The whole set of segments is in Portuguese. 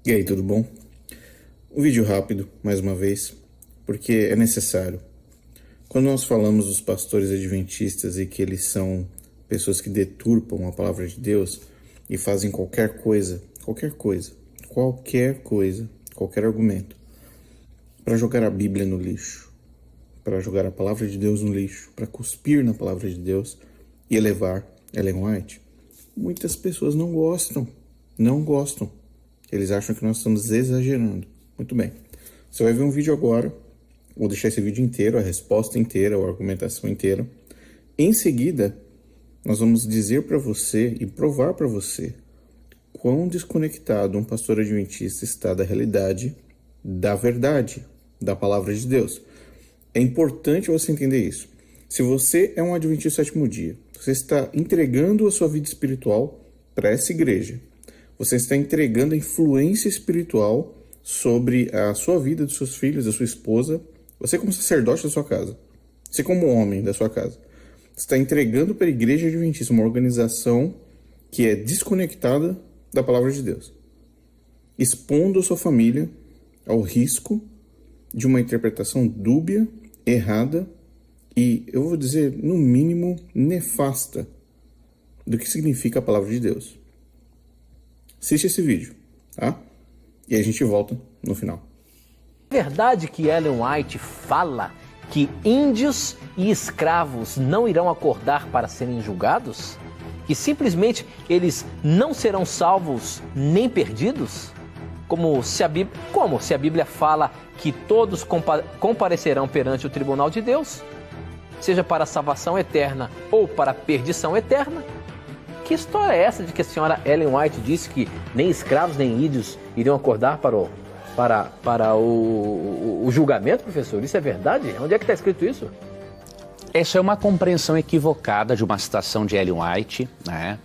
E aí, tudo bom? Um vídeo rápido, mais uma vez, porque é necessário. Quando nós falamos dos pastores adventistas e que eles são pessoas que deturpam a palavra de Deus e fazem qualquer argumento para jogar a Bíblia no lixo, para jogar a palavra de Deus no lixo, para cuspir na palavra de Deus e elevar Ellen White, muitas pessoas não gostam. Eles acham que nós estamos exagerando. Muito bem. Você vai ver um vídeo agora. Vou deixar esse vídeo inteiro, a resposta inteira, a argumentação inteira. Em seguida, nós vamos dizer para você e provar para você quão desconectado um pastor adventista está da realidade, da verdade, da palavra de Deus. É importante você entender isso. Se você é um adventista sétimo dia, você está entregando a sua vida espiritual para essa igreja. Você está entregando a influência espiritual sobre a sua vida, dos seus filhos, da sua esposa. Você como sacerdote da sua casa. Você como homem da sua casa. Você está entregando para a igreja adventista uma organização que é desconectada da palavra de Deus. Expondo a sua família ao risco de uma interpretação dúbia, errada e, eu vou dizer, no mínimo, nefasta do que significa a palavra de Deus. Assiste esse vídeo, tá? E a gente volta no final. É verdade que Ellen White fala que índios e escravos não irão acordar para serem julgados? Que simplesmente eles não serão salvos nem perdidos? Como se a Bíblia fala que todos comparecerão perante o tribunal de Deus, seja para a salvação eterna ou para a perdição eterna? Que história é essa de que a senhora Ellen White disse que nem escravos nem índios iriam acordar para o julgamento, professor? Isso é verdade? Onde é que está escrito isso? Essa é uma compreensão equivocada de uma citação de Ellen White, né?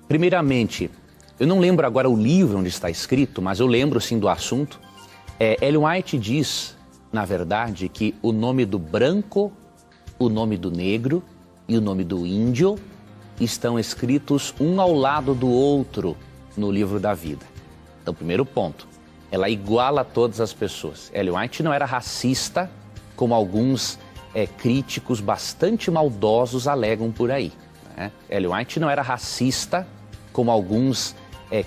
Primeiramente, eu não lembro agora o livro onde está escrito, mas eu lembro sim do assunto. Ellen White diz, na verdade, que o nome do branco, o nome do negro e o nome do índio estão escritos um ao lado do outro no livro da vida. Então, primeiro ponto, ela iguala todas as pessoas. Ellen White não era racista, como alguns críticos bastante maldosos alegam por aí, né? Ellen White não era racista, como alguns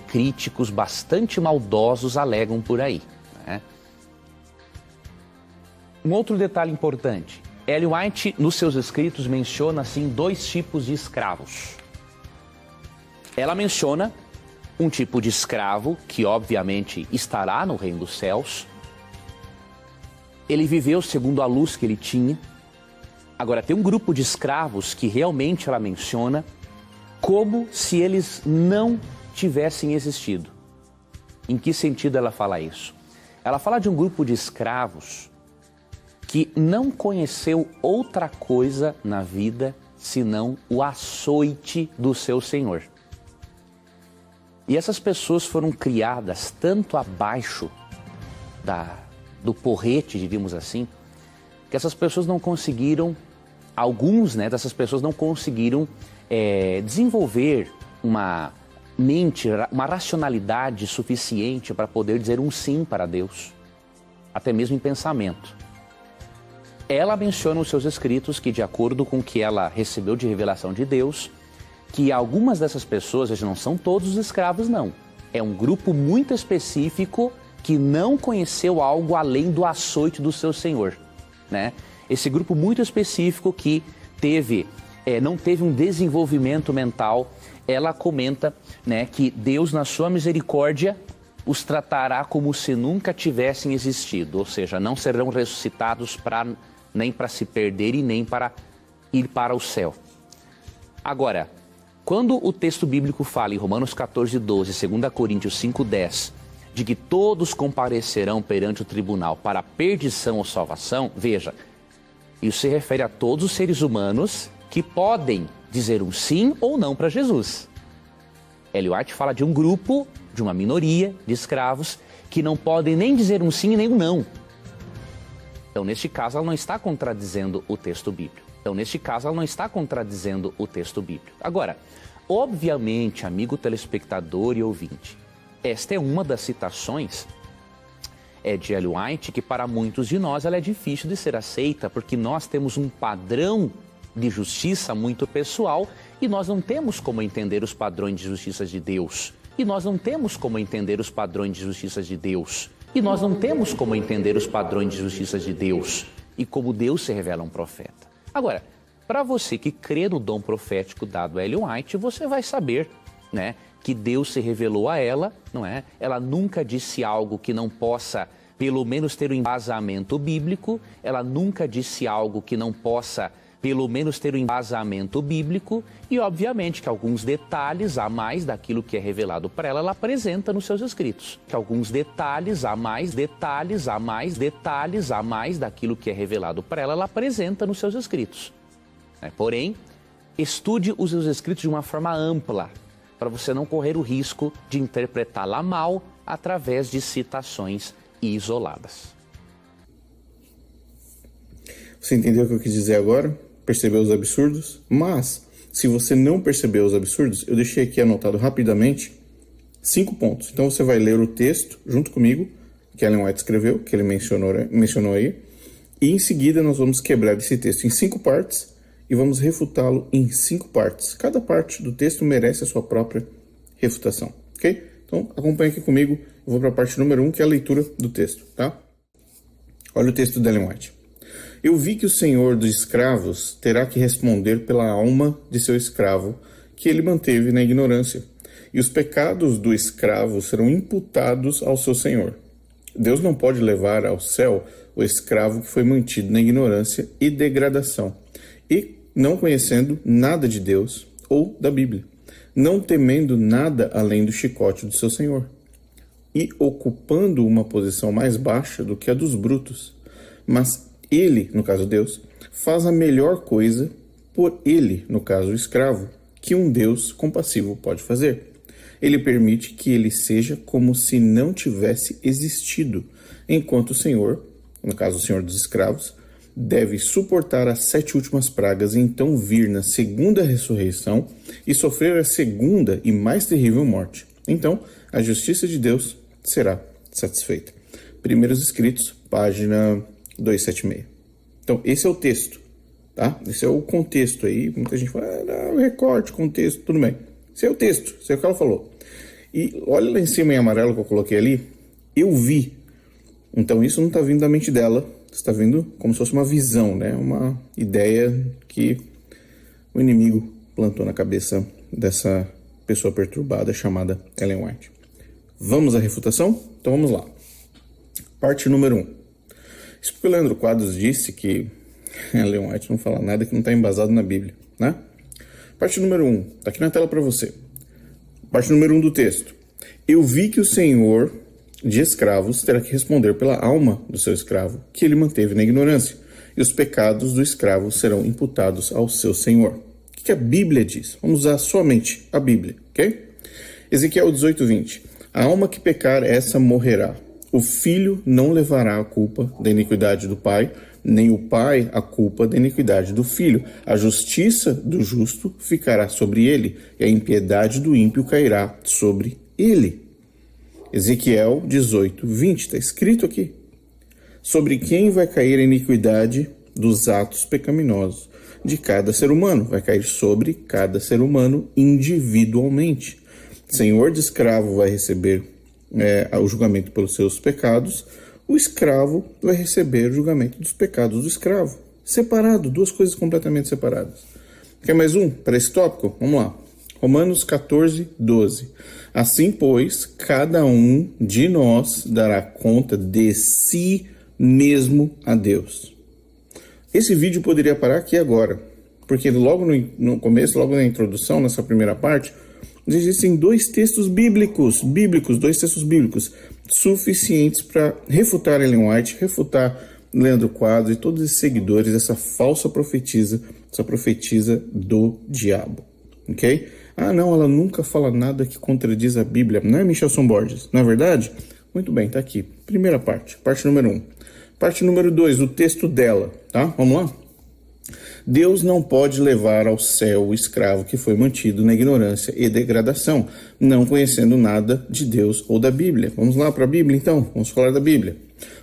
críticos bastante maldosos alegam por aí, né? Um outro detalhe importante. Ellen White, nos seus escritos, menciona, assim, dois tipos de escravos. Ela menciona um tipo de escravo que, obviamente, estará no reino dos céus. Ele viveu segundo a luz que ele tinha. Agora, tem um grupo de escravos que realmente ela menciona como se eles não tivessem existido. Em que sentido ela fala isso? Ela fala de um grupo de escravos que não conheceu outra coisa na vida senão o açoite do seu senhor. E essas pessoas foram criadas tanto abaixo do porrete, diríamos assim, que essas pessoas não conseguiram, dessas pessoas não conseguiram desenvolver uma mente, uma racionalidade suficiente para poder dizer um sim para Deus, até mesmo em pensamento. Ela menciona nos seus escritos que, de acordo com o que ela recebeu de revelação de Deus, que algumas dessas pessoas, eles não são todos os escravos, não. É um grupo muito específico que não conheceu algo além do açoite do seu senhor, né? Esse grupo muito específico que não teve um desenvolvimento mental, ela comenta, né, que Deus, na sua misericórdia, os tratará como se nunca tivessem existido, ou seja, não serão ressuscitados nem para se perder e nem para ir para o céu. Agora, quando o texto bíblico fala em Romanos 14:12, 2 Coríntios 5:10, de que todos comparecerão perante o tribunal para a perdição ou salvação, veja, isso se refere a todos os seres humanos que podem dizer um sim ou não para Jesus. Ellen White fala de um grupo, de uma minoria de escravos que não podem nem dizer um sim nem um não. Então, neste caso, ela não está contradizendo o texto bíblico. Agora, obviamente, amigo telespectador e ouvinte, Esta é uma das citações de Ellen White que para muitos de nós ela é difícil de ser aceita, porque nós temos um padrão de justiça muito pessoal e nós não temos como entender os padrões de justiça de Deus. E nós não temos como entender os padrões de justiça de Deus. E nós não temos como entender os padrões de justiça de Deus e como Deus se revela a um profeta. Agora, para você que crê no dom profético dado a Ellen White, você vai saber, né, que Deus se revelou a ela, não é? Ela nunca disse algo que não possa, pelo menos, ter um embasamento bíblico. Ela nunca disse algo que não possa, pelo menos, ter um embasamento bíblico. E, obviamente, que alguns detalhes a mais daquilo que é revelado para ela, ela apresenta nos seus escritos. Que alguns detalhes a mais daquilo que é revelado para ela, ela apresenta nos seus escritos. Porém, estude os seus escritos de uma forma ampla, para você não correr o risco de interpretá-la mal através de citações isoladas. Você entendeu o que eu quis dizer agora? Percebeu os absurdos? Mas, se você não percebeu os absurdos, eu deixei aqui anotado rapidamente 5 pontos. Então você vai ler o texto junto comigo, que Ellen White escreveu, que ele mencionou aí, e em seguida nós vamos quebrar esse texto em 5 partes e vamos refutá-lo em 5 partes. Cada parte do texto merece a sua própria refutação, ok? Então acompanhe aqui comigo, eu vou para a parte número 1, que é a leitura do texto, tá? Olha o texto da Ellen White. Eu vi que o senhor dos escravos terá que responder pela alma de seu escravo, que ele manteve na ignorância, e os pecados do escravo serão imputados ao seu senhor. Deus não pode levar ao céu o escravo que foi mantido na ignorância e degradação, e não conhecendo nada de Deus ou da Bíblia, não temendo nada além do chicote do seu senhor, e ocupando uma posição mais baixa do que a dos brutos. Mas ele, no caso Deus, faz a melhor coisa por ele, no caso o escravo, que um Deus compassivo pode fazer. Ele permite que ele seja como se não tivesse existido, enquanto o Senhor, no caso o Senhor dos escravos, deve suportar as 7 últimas pragas e então vir na segunda ressurreição e sofrer a segunda e mais terrível morte. Então, a justiça de Deus será satisfeita. Primeiros Escritos, página 276. Então, esse é o texto, tá? Esse é o contexto aí. Muita gente fala, não, recorte, contexto, tudo bem. Esse é o texto, esse é o que ela falou. E olha lá em cima em amarelo que eu coloquei ali, eu vi. Então, isso não está vindo da mente dela, está vindo como se fosse uma visão, né? Uma ideia que o inimigo plantou na cabeça dessa pessoa perturbada chamada Ellen White. Vamos à refutação? Então vamos lá. Parte número 1. Isso porque o Leandro Quadros disse que Ellen White não fala nada que não está embasado na Bíblia, né? Parte número 1, está aqui na tela para você. Parte número 1 do texto. Eu vi que o senhor de escravos terá que responder pela alma do seu escravo, que ele manteve na ignorância, e os pecados do escravo serão imputados ao seu senhor. O que a Bíblia diz? Vamos usar somente a Bíblia, ok? Ezequiel 18:20. A alma que pecar, essa morrerá. O filho não levará a culpa da iniquidade do pai, nem o pai a culpa da iniquidade do filho. A justiça do justo ficará sobre ele, e a impiedade do ímpio cairá sobre ele. Ezequiel 18:20, está escrito aqui. Sobre quem vai cair a iniquidade dos atos pecaminosos de cada ser humano? Vai cair sobre cada ser humano individualmente. Senhor de escravo vai receber o julgamento pelos seus pecados, o escravo vai receber o julgamento dos pecados do escravo. Separado, 2 coisas completamente separadas. Quer mais um para esse tópico? Vamos lá. Romanos 14:12. Assim, pois, cada um de nós dará conta de si mesmo a Deus. Esse vídeo poderia parar aqui agora, porque logo no começo, logo na introdução, nessa primeira parte, existem 2 textos bíblicos, 2 textos bíblicos, suficientes para refutar Ellen White, refutar Leandro Quadros e todos esses seguidores dessa falsa profetisa, essa profetisa do diabo, ok? Ah, não, ela nunca fala nada que contradiz a Bíblia. Não é Michelson Borges, não é verdade? Muito bem, tá aqui. Primeira parte, parte número 1. Parte número 2, o texto dela, tá? Vamos lá? Deus não pode levar ao céu o escravo que foi mantido na ignorância e degradação, não conhecendo nada de Deus ou da Bíblia. Vamos lá para a Bíblia então, vamos falar da Bíblia.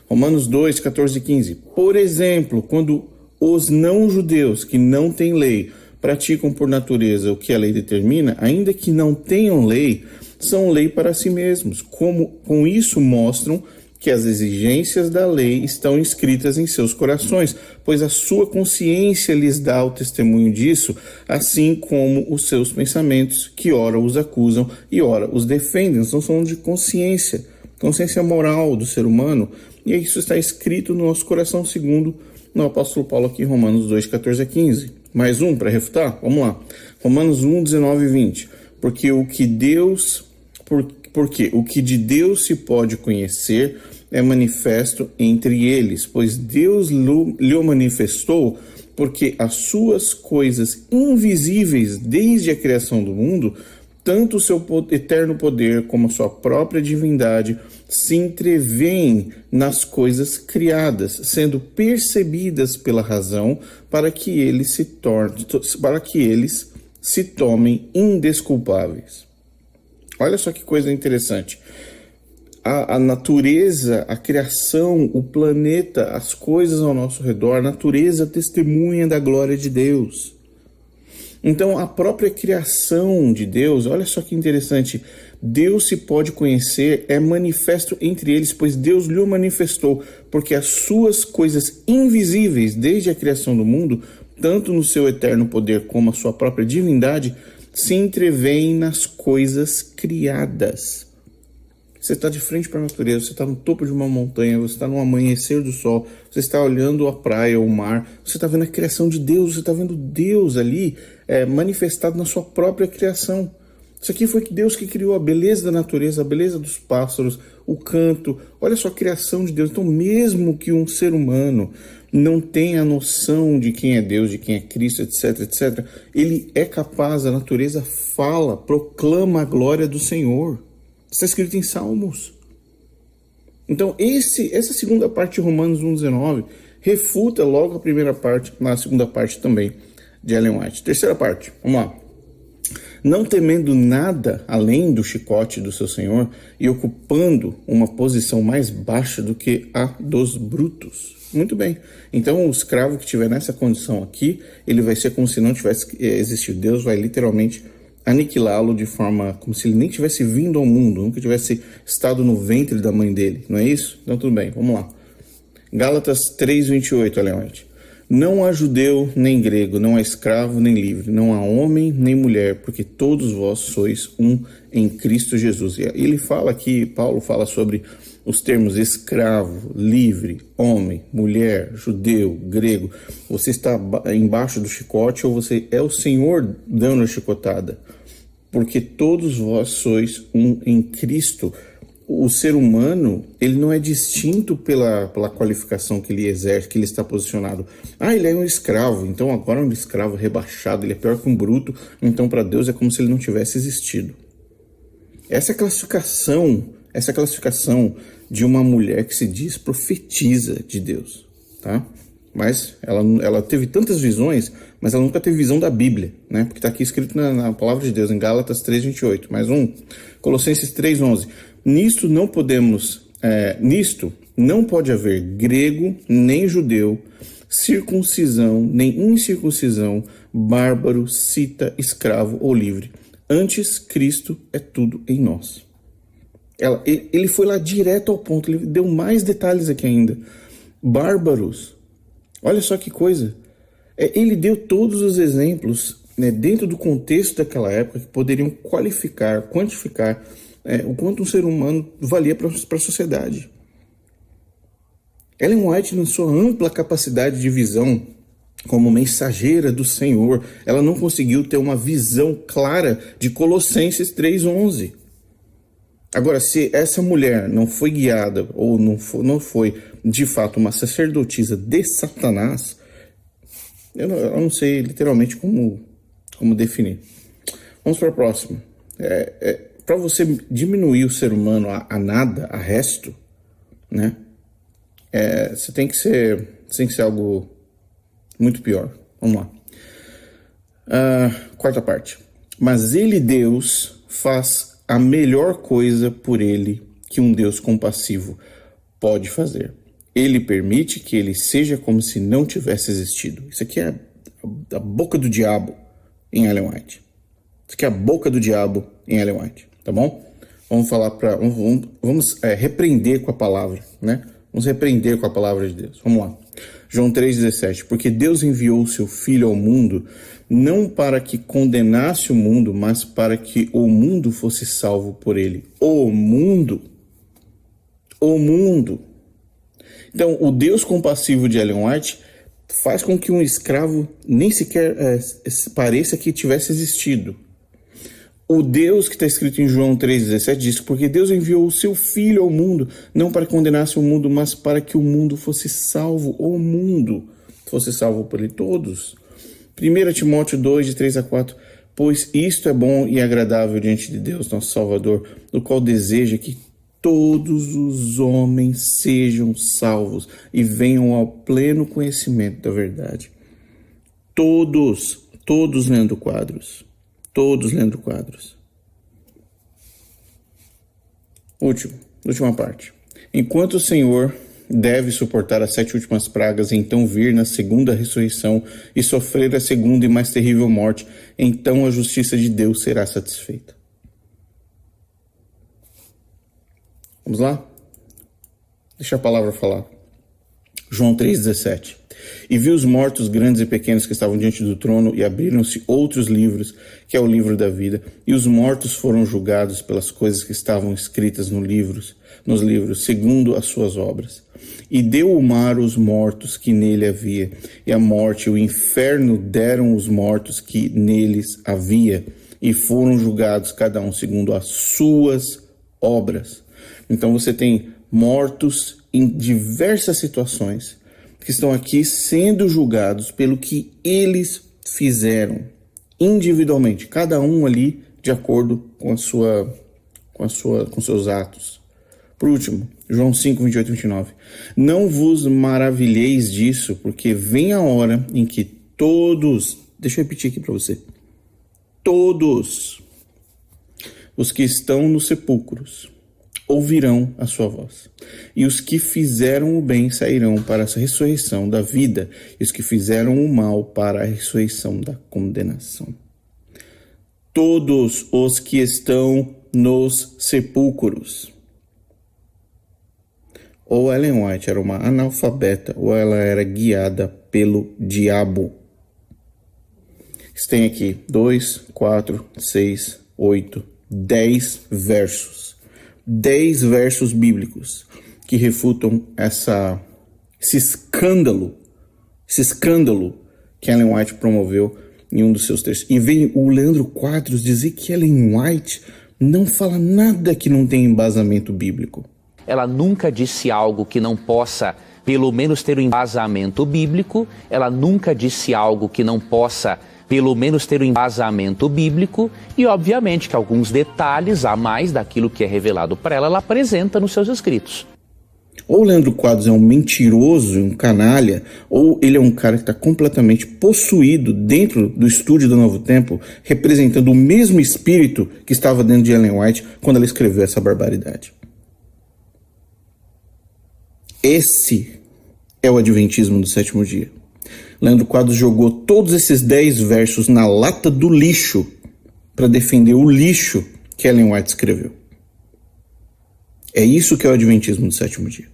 Romanos 2, 14 e 15. Por exemplo, quando os não-judeus que não têm lei praticam por natureza o que a lei determina, ainda que não tenham lei, são lei para si mesmos. Com isso mostram que as exigências da lei estão inscritas em seus corações, pois a sua consciência lhes dá o testemunho disso, assim como os seus pensamentos, que ora os acusam e ora os defendem. Nós estamos falando de consciência moral do ser humano, e isso está escrito no nosso coração, segundo o apóstolo Paulo aqui em Romanos 2, 14 a 15. Mais um para refutar? Vamos lá. Romanos 1, 19 e 20. Porque o que de Deus se pode conhecer é manifesto entre eles, pois Deus lhe manifestou, porque as suas coisas invisíveis desde a criação do mundo, tanto o seu eterno poder como a sua própria divindade, se entrevêem nas coisas criadas, sendo percebidas pela razão, para que eles se tomem indesculpáveis. Olha só que coisa interessante. A natureza, a criação, o planeta, as coisas ao nosso redor, a natureza testemunha da glória de Deus. Então, a própria criação de Deus, olha só que interessante, Deus se pode conhecer, é manifesto entre eles, pois Deus lhe manifestou, porque as suas coisas invisíveis, desde a criação do mundo, tanto no seu eterno poder como a sua própria divindade, se entrevêem nas coisas criadas. Você está de frente para a natureza, você está no topo de uma montanha, você está no amanhecer do sol, você está olhando a praia ou o mar, você está vendo a criação de Deus, você está vendo Deus ali manifestado na sua própria criação. Isso aqui foi Deus que criou a beleza da natureza, a beleza dos pássaros, o canto. Olha só a criação de Deus. Então, mesmo que um ser humano não tenha noção de quem é Deus, de quem é Cristo, etc, etc, ele é capaz, a natureza fala, proclama a glória do Senhor. Está escrito em Salmos. Então, essa segunda parte de Romanos 1,19 refuta logo a primeira parte, na segunda parte também, de Ellen White. Terceira parte, vamos lá. Não temendo nada além do chicote do seu senhor e ocupando uma posição mais baixa do que a dos brutos. Muito bem. Então, o escravo que estiver nessa condição aqui, ele vai ser como se não tivesse existido. Deus vai literalmente aniquilá-lo de forma como se ele nem tivesse vindo ao mundo, nunca tivesse estado no ventre da mãe dele. Não é isso? Então, tudo bem. Vamos lá. Gálatas 3:28, Ellen White. Não há judeu nem grego, não há escravo nem livre, não há homem nem mulher, porque todos vós sois um em Cristo Jesus. E ele fala aqui, Paulo fala sobre os termos escravo, livre, homem, mulher, judeu, grego. Você está embaixo do chicote ou você é o Senhor dando a chicotada? Porque todos vós sois um em Cristo. O ser humano, ele não é distinto pela qualificação que ele exerce, que ele está posicionado. Ele é um escravo, então agora é um escravo rebaixado, ele é pior que um bruto, então para Deus é como se ele não tivesse existido. Essa classificação de uma mulher que se diz profetiza de Deus, tá? Mas ela teve tantas visões, mas ela nunca teve visão da Bíblia, né? Porque está aqui escrito na palavra de Deus, em Gálatas 3:28. Mais um, Colossenses 3:11. Nisto não pode haver grego, nem judeu, circuncisão, nem incircuncisão, bárbaro, cita, escravo ou livre. Antes, Cristo é tudo em nós. Ele foi lá direto ao ponto, ele deu mais detalhes aqui ainda. Bárbaros, olha só que coisa. Ele deu todos os exemplos, né, dentro do contexto daquela época que poderiam quantificar o quanto um ser humano valia para a sociedade. Ellen White, na sua ampla capacidade de visão como mensageira do Senhor, ela não conseguiu ter uma visão clara de Colossenses 3:11. Agora, se essa mulher não foi guiada ou não foi de fato uma sacerdotisa de Satanás, eu não sei literalmente como definir. Vamos para a próxima. Para você diminuir o ser humano a nada, a resto, né? Você tem que ser algo muito pior. Vamos lá. Quarta parte. Mas ele, Deus, faz a melhor coisa por ele que um Deus compassivo pode fazer. Ele permite que ele seja como se não tivesse existido. Isso aqui é a boca do diabo em Ellen White. Isso aqui é a boca do diabo em Ellen White, tá bom? Vamos repreender com a palavra, né? Vamos repreender com a palavra de Deus. Vamos lá. João 3,17. Porque Deus enviou o seu Filho ao mundo, não para que condenasse o mundo, mas para que o mundo fosse salvo por ele. O mundo. Então, o Deus compassivo de Ellen White faz com que um escravo nem sequer pareça que tivesse existido. O Deus que está escrito em João 3,17 diz: porque Deus enviou o seu Filho ao mundo, não para condenasse o mundo, mas para que o mundo fosse salvo, o mundo fosse salvo por ele, todos. 1 Timóteo 2, de 3 a 4, pois isto é bom e agradável diante de Deus, nosso Salvador, o qual deseja que todos os homens sejam salvos e venham ao pleno conhecimento da verdade. Todos lendo quadros. Última parte. Enquanto o Senhor deve suportar as 7 últimas pragas, e então vir na segunda ressurreição e sofrer a segunda e mais terrível morte, então a justiça de Deus será satisfeita. Vamos lá? Deixa a palavra falar. João 3,17. E vi os mortos grandes e pequenos que estavam diante do trono, e abriram-se outros livros, que é o livro da vida, e os mortos foram julgados pelas coisas que estavam escritas nos livros, segundo as suas obras. E deu o mar os mortos que nele havia, e a morte e o inferno deram os mortos que neles havia, e foram julgados cada um segundo as suas obras. Então você tem mortos em diversas situações que estão aqui sendo julgados pelo que eles fizeram individualmente, cada um ali de acordo com seus atos. Por último, João 5, 28 e 29. Não vos maravilheis disso, porque vem a hora em que todos, deixa eu repetir aqui para você, todos os que estão nos sepulcros ouvirão a sua voz. E os que fizeram o bem sairão para a ressurreição da vida, e os que fizeram o mal para a ressurreição da condenação. Todos os que estão nos sepulcros. Ou Ellen White era uma analfabeta, ou ela era guiada pelo diabo. Tem aqui 2, 4, 6, 8, 10 versos. 10 versos bíblicos que refutam esse escândalo que Ellen White promoveu em um dos seus textos. E vem o Leandro Quadros dizer que Ellen White não fala nada que não tem embasamento bíblico. Ela nunca disse algo que não possa, pelo menos, ter um embasamento bíblico. Ela nunca disse algo que não possa, pelo menos, ter um embasamento bíblico. E, obviamente, que alguns detalhes a mais daquilo que é revelado para ela apresenta nos seus escritos. Ou o Leandro Quadros é um mentiroso, um canalha, ou ele é um cara que está completamente possuído dentro do estúdio do Novo Tempo, representando o mesmo espírito que estava dentro de Ellen White quando ela escreveu essa barbaridade. Esse é o adventismo do sétimo dia. Leandro Quadros jogou todos esses 10 versos na lata do lixo para defender o lixo que Ellen White escreveu. É isso que é o adventismo do sétimo dia.